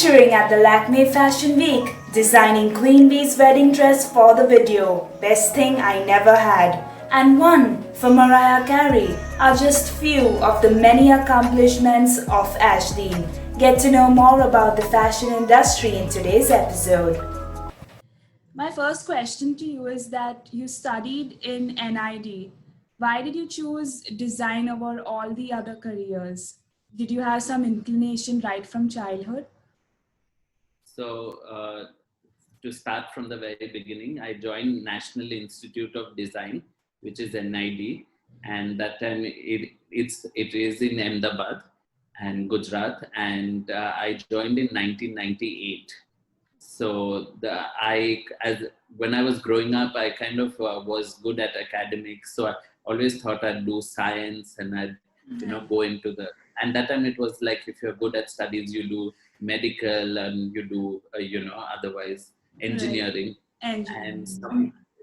Featuring at the Lakme Fashion Week, designing Queen Bee's wedding dress for the video, Best Thing I Never Had, and One for Mariah Carey are just few of the many accomplishments of Ashdeen. Get to know more about the fashion industry in today's episode. My first question to you is that you studied in NID. Why did you choose design over all the other careers? Did you have some inclination right from childhood? So, to start from the very beginning, I joined National Institute of Design, which is NID, and that time it is in Ahmedabad and Gujarat, and I joined in 1998. So I as when I was growing up, I kind of was good at academics, so I always thought I'd do science and I'd go into the. And that time it was like, if you're good at studies, you do medical and you do otherwise engineering. Right. And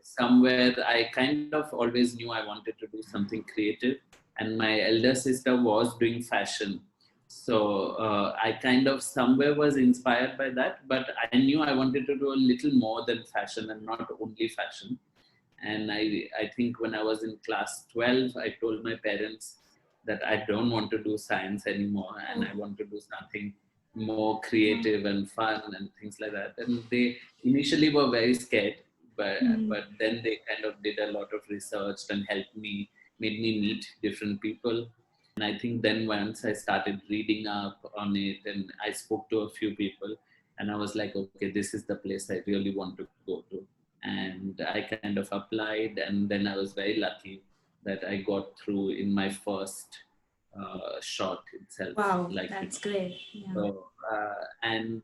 somewhere I kind of always knew I wanted to do something creative, and my elder sister was doing fashion, so I kind of somewhere was inspired by that, but I knew I wanted to do a little more than fashion and not only fashion. And I think when I was in class 12, I told my parents that I don't want to do science anymore and I want to do something more creative and fun and things like that. And they initially were very scared, but then they kind of did a lot of research and helped me, made me meet different people. And I think then once I started reading up on it and I spoke to a few people, and I was like, okay, this is the place I really want to go to. And I kind of applied, and then I was very lucky that I got through in my first shot itself. Wow, that's great. Yeah. So, and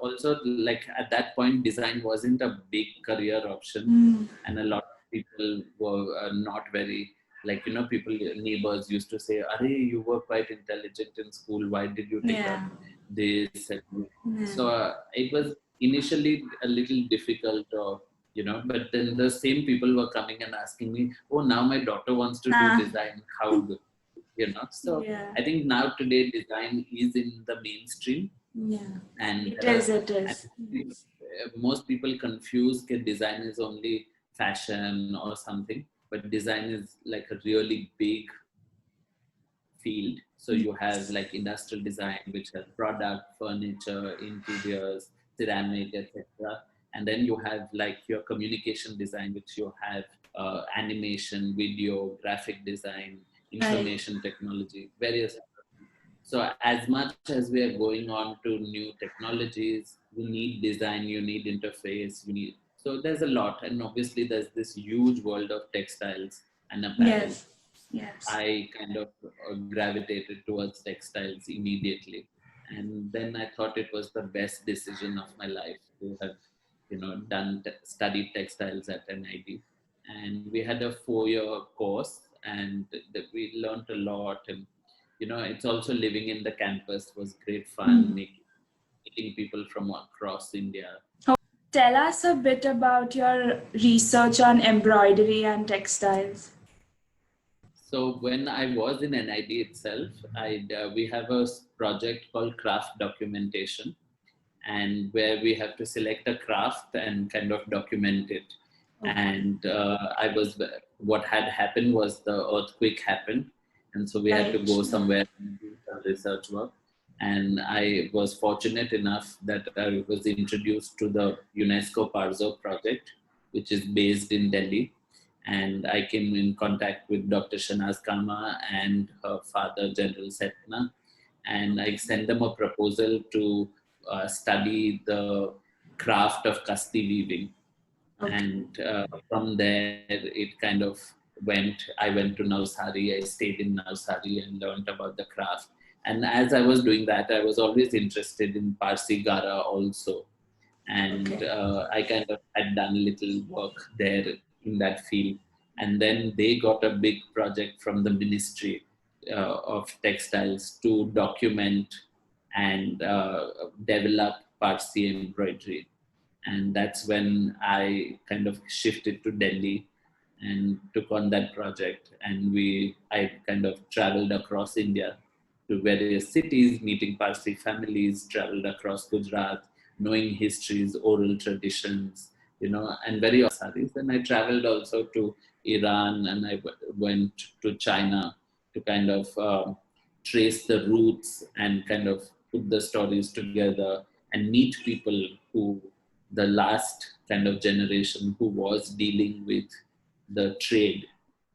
also, like at that point, design wasn't a big career option, and a lot of people were not very, like, people, neighbors used to say, "Arey, you were quite intelligent in school. Why did you take up this?" So it was initially a little difficult, or but then the same people were coming and asking me, "Oh, now my daughter wants to do design. How do?" So I think now today design is in the mainstream. Yeah. And It is. most people confuse that design is only fashion or something, but design is like a really big field. So you have like industrial design, which has product, furniture, interiors, ceramic, etc. And then you have like your communication design, which you have animation, video, graphic design, information technology, various. So as much as we are going on to new technologies, you need design, you need interface, you need. So there's a lot, and obviously there's this huge world of textiles and apparel. Yes. I kind of gravitated towards textiles immediately, and then I thought it was the best decision of my life to have, studied textiles at NID. And we had a 4-year course, and we learned a lot. And it's also living in the campus was great fun, meeting people from across India. Tell us a bit about your research on embroidery and textiles. So when I was in NID itself, we have a project called craft documentation, and where we have to select a craft and kind of document it. And what had happened was the earthquake happened, and so we had to go somewhere and do some research work. And I was fortunate enough that I was introduced to the UNESCO Parzo project, which is based in Delhi. And I came in contact with Dr. Shanaz Kama and her father, General Setna, and I sent them a proposal to study the craft of kasti weaving. And from there, it kind of I went to Navsari, I stayed in Navsari and learned about the craft. And as I was doing that, I was always interested in Parsi Gara also. And I kind of had done little work there in that field. And then they got a big project from the Ministry of Textiles to document and develop Parsi embroidery. And that's when I kind of shifted to Delhi and took on that project. And I kind of traveled across India to various cities, meeting Parsi families, traveled across Gujarat, knowing histories, oral traditions, and very saris. And I traveled also to Iran, and I went to China to kind of trace the roots and kind of put the stories together and meet people who the last kind of generation who was dealing with the trade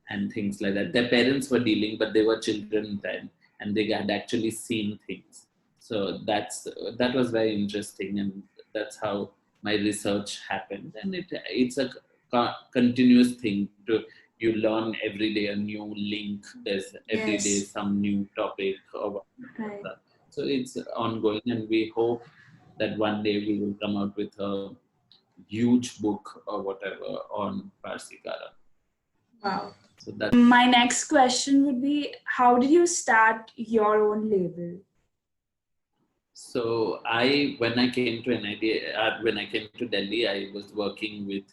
and things like that. Their parents were dealing, but they were children then, and they had actually seen things. So that was very interesting, and that's how my research happened. And it's a continuous thing. You learn every day a new link. There's every day Yes. some new topic or Right. whatever. So it's ongoing, and we hope that one day we will come out with a huge book or whatever on Parsi Kara. Wow. So that. My next question would be, how did you start your own label? So when I came to NID, when I came to Delhi, I was working with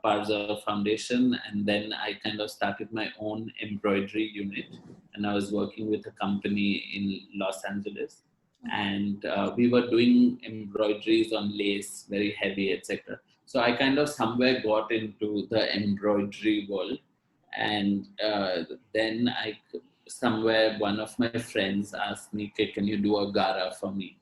Parza Foundation, and then I kind of started my own embroidery unit, and I was working with a company in Los Angeles, and we were doing embroideries on lace, very heavy, etc. So I kind of somewhere got into the embroidery world, and then somewhere one of my friends asked me, "Okay, can you do a gara for me?"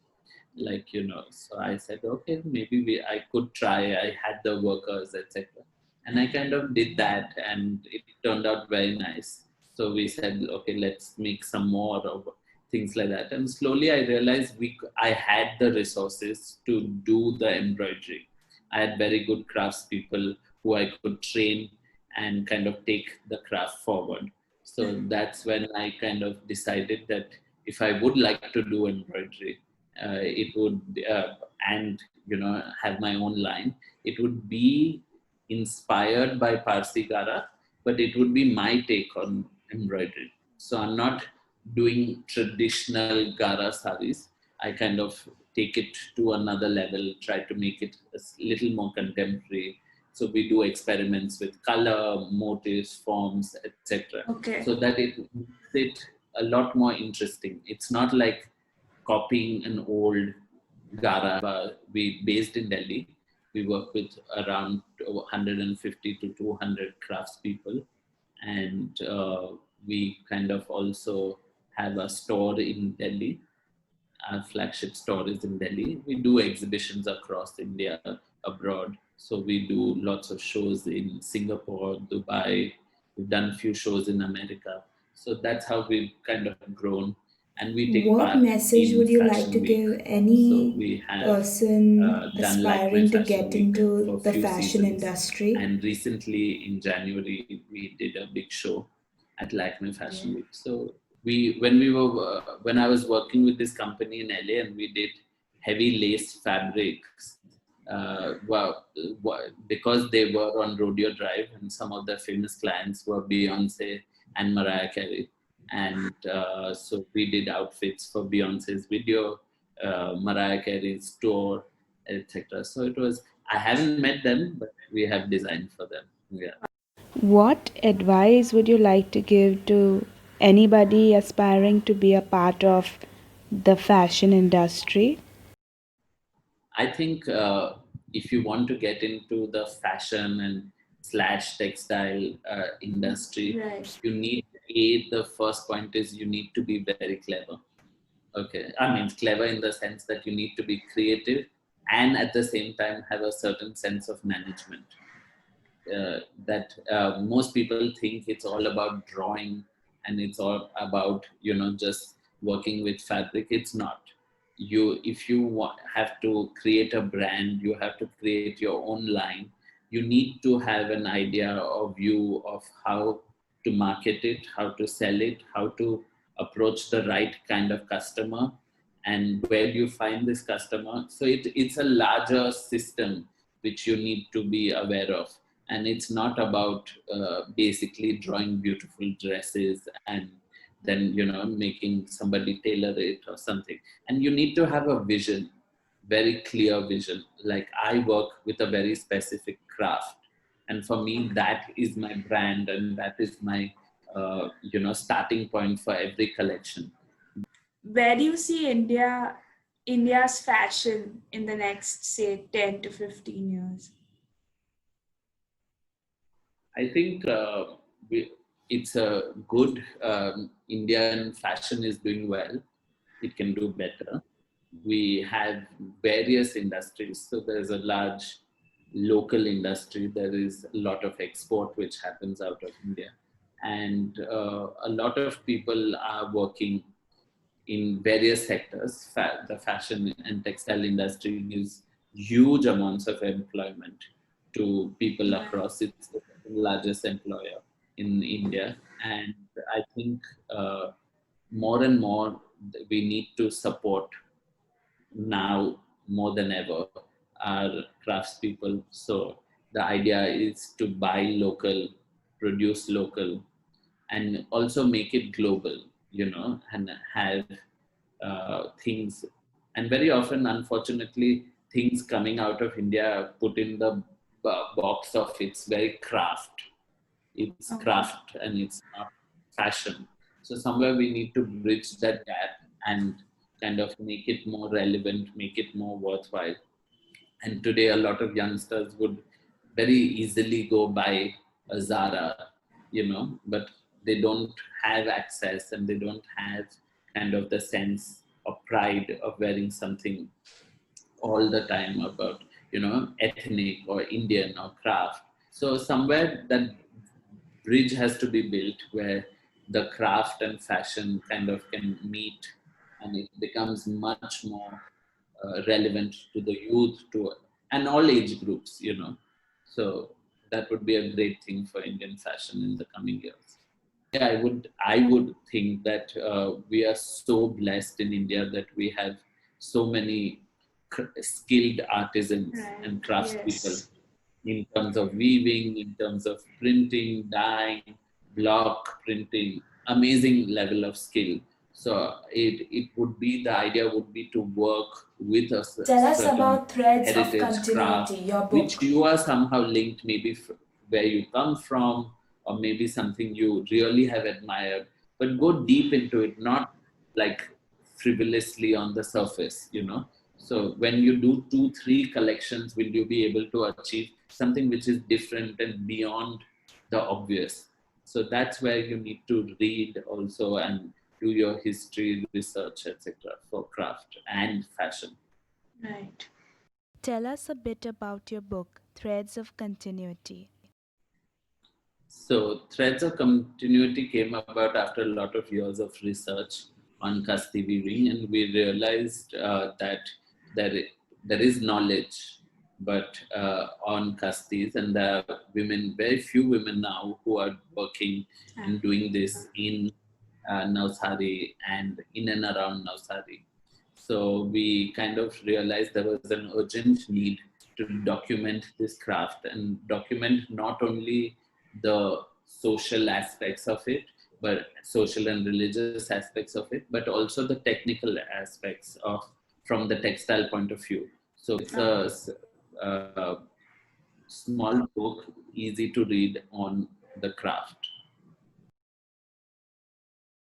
So I said, okay, maybe I could try. I had the workers, etc. And I kind of did that, and it turned out very nice. So we said, okay, let's make some more of things like that. And slowly I realized I had the resources to do the embroidery. I had very good craftspeople who I could train and kind of take the craft forward. So that's when I kind of decided that if I would like to do embroidery, it would and have my own line, it would be inspired by Parsi Gara, but it would be my take on embroidery. So I'm not doing traditional Gara saris. I kind of take it to another level, try to make it a little more contemporary. So we do experiments with color, motifs, forms, etc. Okay. So that it makes it a lot more interesting. It's not like copying an old Gara. We based in Delhi. We work with around 150 to 200 craftspeople, and we kind of also have a store in Delhi. Our flagship store is in Delhi. We do exhibitions across India, abroad. So we do lots of shows in Singapore, Dubai. We've done a few shows in America. So that's how we've kind of grown. And we take What part message in would you like to Fashion Week. give So any we have person done Lakme aspiring to Fashion get Week for into a the few fashion seasons. industry? And recently in January, we did a big show at Lakme Fashion Week. So when I was working with this company in LA, and we did heavy lace fabrics, because they were on Rodeo Drive, and some of the famous clients were Beyonce and Mariah Carey, and so we did outfits for Beyonce's video, Mariah Carey's tour, etc. So I haven't met them, but we have designed for them. Yeah. What advice would you like to give to anybody aspiring to be a part of the fashion industry? I think if you want to get into the fashion and slash textile industry, Right. you need the first point is you need to be very clever. Okay, I mean clever in the sense that you need to be creative and at the same time have a certain sense of management. That most people think it's all about drawing and it's all about just working with fabric. It's not. If you have to create a brand, you have to create your own line. You need to have an idea or view of how to market it, how to sell it, how to approach the right kind of customer, and where do you find this customer. So it's a larger system which you need to be aware of, and it's not about basically drawing beautiful dresses and then making somebody tailor it or something. And you need to have a vision, very clear vision. Like I work with a very specific craft, and for me that is my brand, and that is my starting point for every collection. where do you see India's fashion in the next, say, 10 to 15 years? I think it's a good Indian fashion is doing well. It can do better. We have various industries. So there's a large local industry. There is a lot of export which happens out of India. And a lot of people are working in various sectors. The fashion and textile industry gives huge amounts of employment to people across. It's the largest employer in India, and I think more and more we need to support now more than ever our craftspeople. So the idea is to buy local, produce local, and also make it global, and have things. And very often, unfortunately, things coming out of India are put in the box of it's very craft. It's craft and it's not fashion. So somewhere we need to bridge that gap and kind of make it more relevant, make it more worthwhile. And today, a lot of youngsters would very easily go buy a Zara, but they don't have access and they don't have kind of the sense of pride of wearing something all the time about, ethnic or Indian or craft. So somewhere that bridge has to be built where the craft and fashion kind of can meet and it becomes much more relevant to the youth and all age groups, So that would be a great thing for Indian fashion in the coming years. Yeah, I would think that we are so blessed in India that we have so many skilled artisans and craftspeople in terms of weaving, in terms of printing, dyeing, block printing, amazing level of skill. So it would be, the idea would be to work with a Tell us certain about Threads of heritage Continuity, craft, your which book. you are somehow linked maybe where you come from, or maybe something you really have admired, but go deep into it, not like frivolously on the surface, So when you do 2, 3 collections, will you be able to achieve something which is different and beyond the obvious? So that's where you need to read also and do your history, research, etc. for craft and fashion. Right. Tell us a bit about your book, Threads of Continuity. So Threads of Continuity came about after a lot of years of research on Kasti weaving, and we realized that there, there is knowledge, but on Kastis, and there are women, very few women now who are working and doing this in Navsari and in and around Navsari. So we kind of realized there was an urgent need to document this craft and document not only the social aspects of it, but social and religious aspects of it, but also the technical aspects of from the textile point of view. So it's a small book, easy to read on the craft.